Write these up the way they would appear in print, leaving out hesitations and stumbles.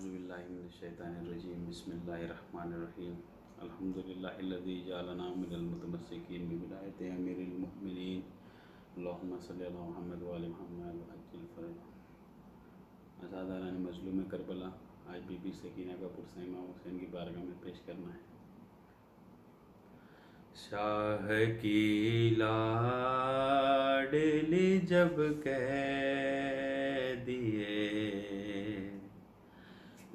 औज़ुबिल्लाहिमिनश्शैतानिर्रजीम बिस्मिल्लाहिर्रहमानिर्रहीम अल्हम्दुलिल्लाहिल्लज़ी जअलना मिनल मुतमस्सिकीन बिविलायति अमीरिल मुमिनीन अल्लाहुम्मा सल्लि अला मुहम्मद व आलि मुहम्मद व अज्जिल फ़रज। अज़ादारान मज़लूम करबला, आज बीबी सकीना का पुरसा इमाम हुसैन की बारगाह में पेश करना है। शाह की लाडली जब कह दिए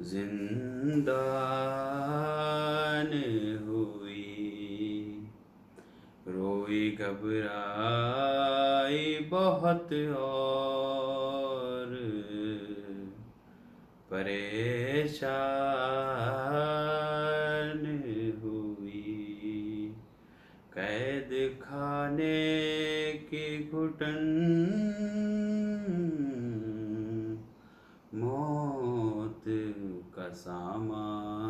जिंदान हुई, रोई घबराई बहुत और परेशान हुई। कैद खाने की घुटन मौत का सामान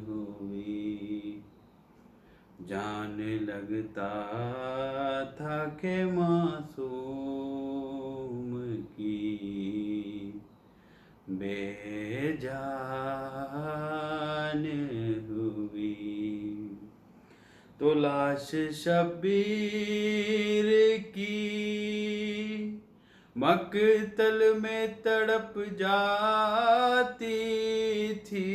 हुई। जान लगता था कि मासूम की बेजान हुई। तो लाश शब्बीर की मकतल में तड़प जाती थी।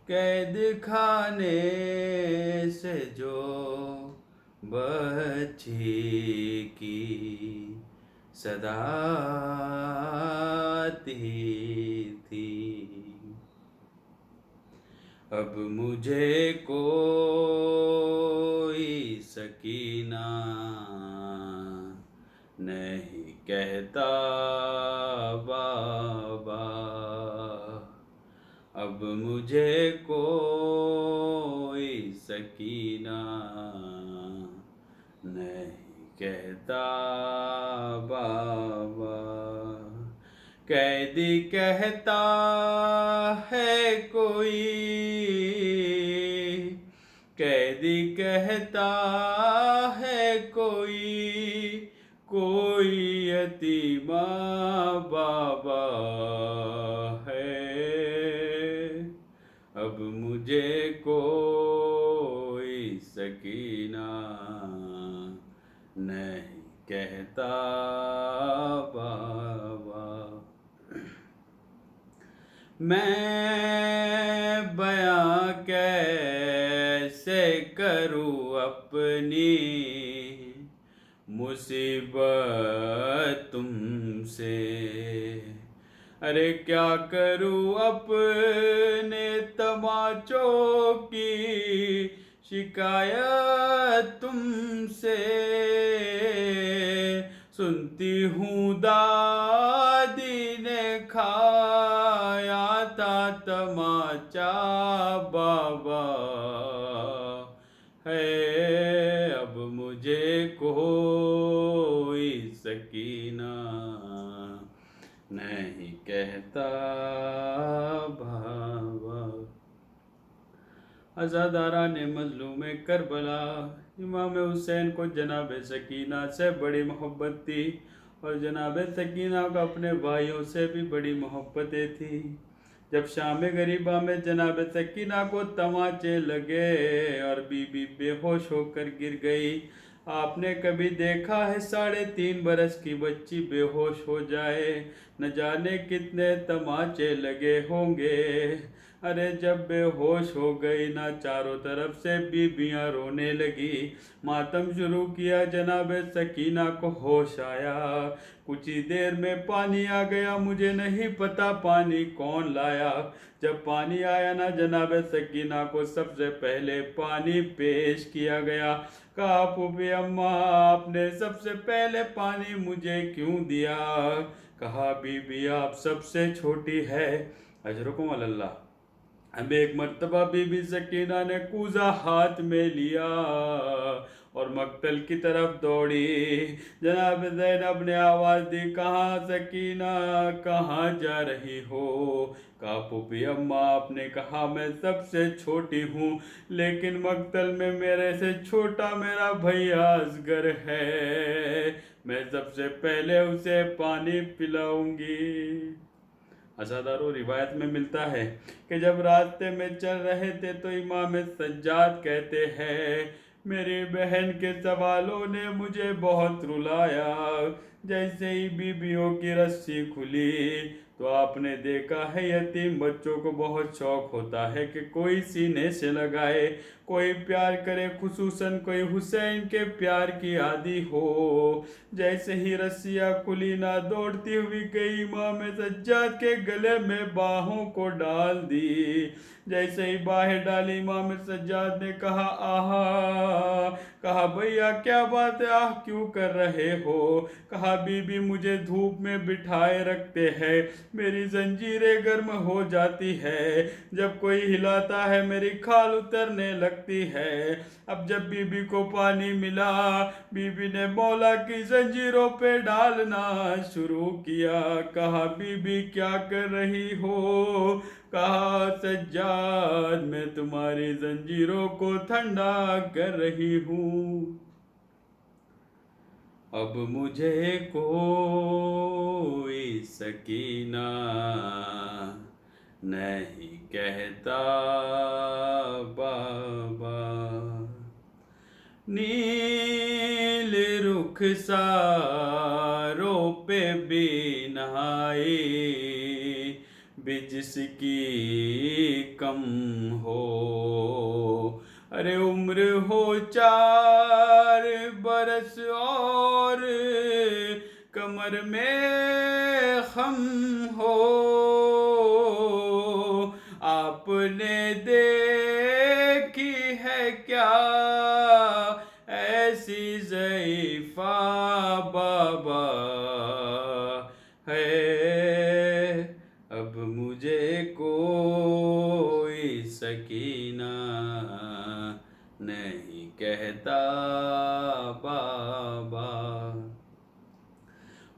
कैद खाने से जो बच्ची की सदा आती थी, अब मुझे कोई सकीना नहीं कहता बाबा। अब मुझे कोई सकीना नहीं कहता बाबा। कैदी कहता है कोई, कैदी कहता है कोई यतीमा बाबा है। अब मुझे कोई सकीना नहीं कहता बाबा। मैं बयां कैसे करूं अपनी मुसीबत तुमसे, अरे क्या करूं अपने तमाचों की शिकायत तुमसे। सुनती हूँ दादी ने खाया था तमाचा बाबा है। अब मुझे कोई सकीना नहीं कहता बाबा। अज़ादारान मज़लूम करबला, इमाम हुसैन को जनाब सकीना से बड़ी मोहब्बत थी और जनाब सकीना को अपने भाइयों से भी बड़ी मोहब्बतें थी। जब शाम गरीबा में जनाब सकीना को तमाचे लगे और बीबी बेहोश होकर गिर गई। आपने कभी देखा है 3.5 बरस की बच्ची बेहोश हो जाए? न जाने कितने तमाचे लगे होंगे। अरे जब बेहोश हो गई ना, चारों तरफ से बीबियां रोने लगी, मातम शुरू किया। जनाब सकीना को होश आया। कुछ ही देर में पानी आ गया, मुझे नहीं पता पानी कौन लाया। जब पानी आया ना, जनाब सकीना को सबसे पहले पानी पेश किया गया। कहा फूफी अम्मा, आपने सबसे पहले पानी मुझे क्यों दिया? कहा बीबी आप सबसे छोटी है। अजरुकुम अल्लाह। अब एक मर्तबा बीबी सकीना ने कूजा हाथ में लिया और मक्तल की तरफ दौड़ी। जनाब ज़ैनब ने आवाज़ दी, कहाँ सकीना, कहाँ जा रही हो? कहा पुपी अम्मा, आपने कहा मैं सबसे छोटी हूँ, लेकिन मक्तल में मेरे से छोटा मेरा भैया असगर है, मैं सबसे पहले उसे पानी पिलाऊंगी। असादारो रिवायत में मिलता है कि जब रास्ते में चल रहे थे तो इमाम सज्जाद कहते हैं, मेरी बहन के सवालों ने मुझे बहुत रुलाया। जैसे ही बीबियों की रस्सी खुली तो आपने देखा है यतीम बच्चों को बहुत शौक होता है कि कोई सीने से लगाए, कोई प्यार करे, खुसूसन कोई हुसैन के प्यार की आदि हो। जैसे ही रस्सियाँ खुली ना दौड़ती हुई गई, इमाम सज्जाद के गले में बाहों को डाल दी। जैसे ही बाहें डाली, इमाम सज्जाद ने कहा, आहा। कहा, भैया क्या बात है, आह क्यों कर रहे हो? कहा, बीबी मुझे धूप में बिठाए रखते हैं, मेरी जंजीरें गर्म हो जाती है, जब कोई हिलाता है मेरी खाल उतरने लगती है। अब जब बीबी को पानी मिला, बीबी ने मौला की जंजीरों पे डालना शुरू किया। कहा, बीबी क्या कर रही हो? कहा, सज्जाद मैं तुम्हारी जंजीरों को ठंडा कर रही हूँ। अब मुझे कोई सकीना नहीं कहता बाबा, नील रुख सारों पे भी नहाए, जिसकी कम हो। अरे उम्र हो 4 बरस और कमर में खम हो, आपने देखी है क्या ऐसी ज़ईफ़ा बाबा है? अब मुझे कोई सकीना नहीं कहता बाबा।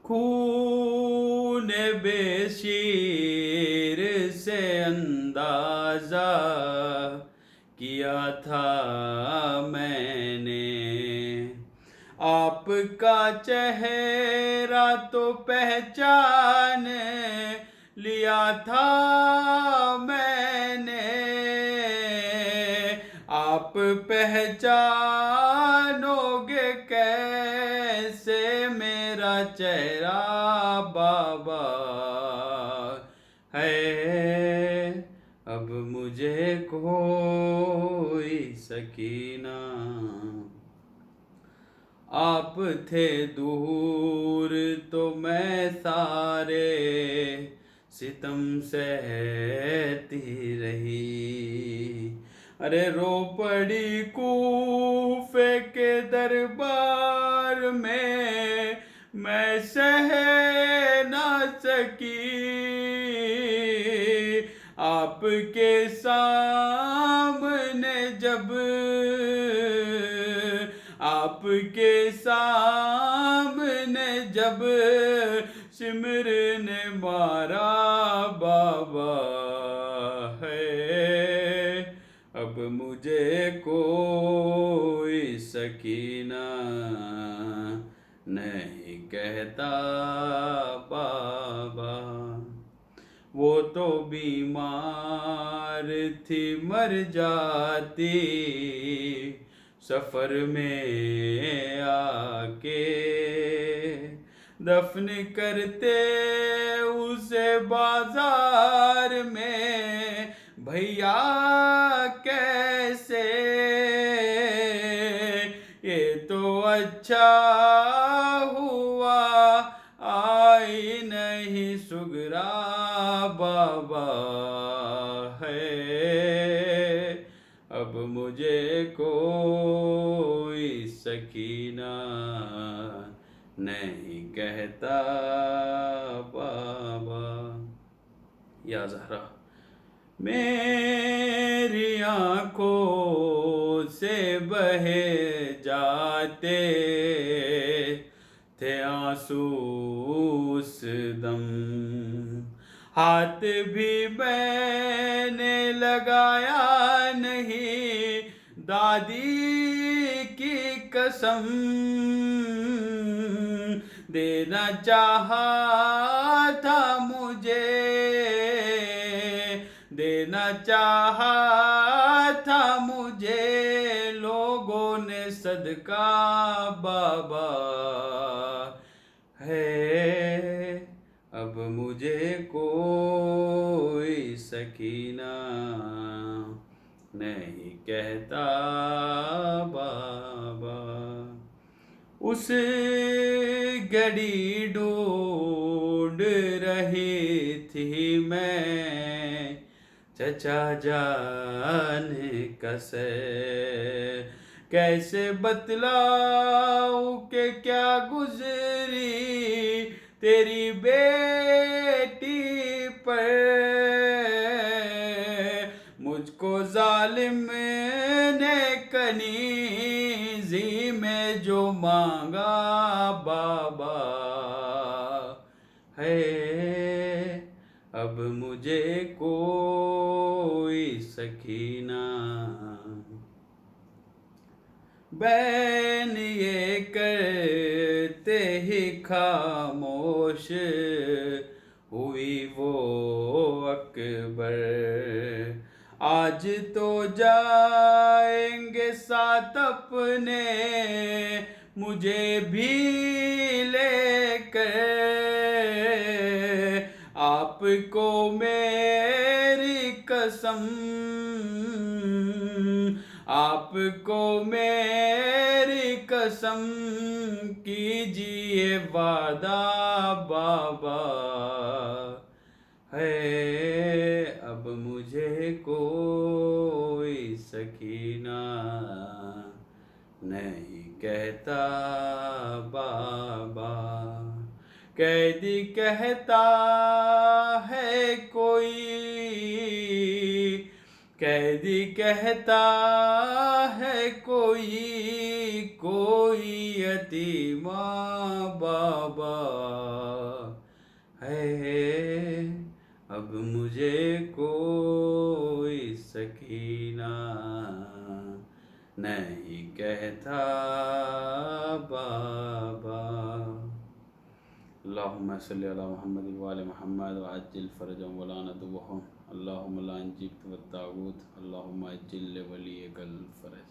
खून बेशीर से अंदाज़ा किया था मैंने, आपका चेहरा तो पहचान लिया था मैंने। आप पहचानोगे कैसे मेरा चेहरा बाबा है? अब मुझे कोई सकीना। आप थे दूर तो मैं सारे सितम सहती रही। अरे रो पड़ी कूफे के दरबार में, मैं सह ना सकी। आपके सामने जब, आपके सामने जब सिमर ने मारा बाबा है। अब मुझे कोई सकीना नहीं कहता बाबा। वो तो बीमार थी मर जाती, सफर में आके दफन करते उसे बाजार में भैया कैसे। ये तो अच्छा हुआ आई नहीं सुगरा बाबा है। अब मुझे कोई सकीना नहीं कहता बाबा। या ज़हरा, मेरी आँखों से बहे जा बहाते थे आंसू उस दम। हाथ भी मैंने लगाया नहीं, दादी की कसम। देना चाहा था मुझे, देना चाहा था मुझे लोगों ने सदका बाबा है। अब मुझे कोई सकीना नहीं कहता बाबा। उस घड़ी ढूंढ रही थी मैं चचा जाने कसे। कैसे बतलाऊं के क्या गुजरी तेरी बेटी पर। मुझको जालिम ने कनीज़ी में जो मांगा बाबा है। अब मुझे कोई सकीना। बैन ये करते ही खामोश हुई वो अकबर। आज तो जाएंगे साथ अपने मुझे भी लेकर। आपको मेरी कसम, आपको मेरी कसम, कीजिए वादा बाबा है। अब मुझे कोई सकीना नहीं कहता बाबा। कैदी कहता है कोई, कैदी कहता है कोई, कोई यतीमा बाबा है। अब मुझे कोई सकीना नहीं कहता बाबा। अल्लाहुम्मा सल्लि अला मुहम्मद व आले मुहम्मद व अज्जिल फरजहुम व ला नदुवहुम। अल्लाहुम्मा ला जिब्त व तागूत। अल्लाहुम्मा अज्जिल वलियकल फरज।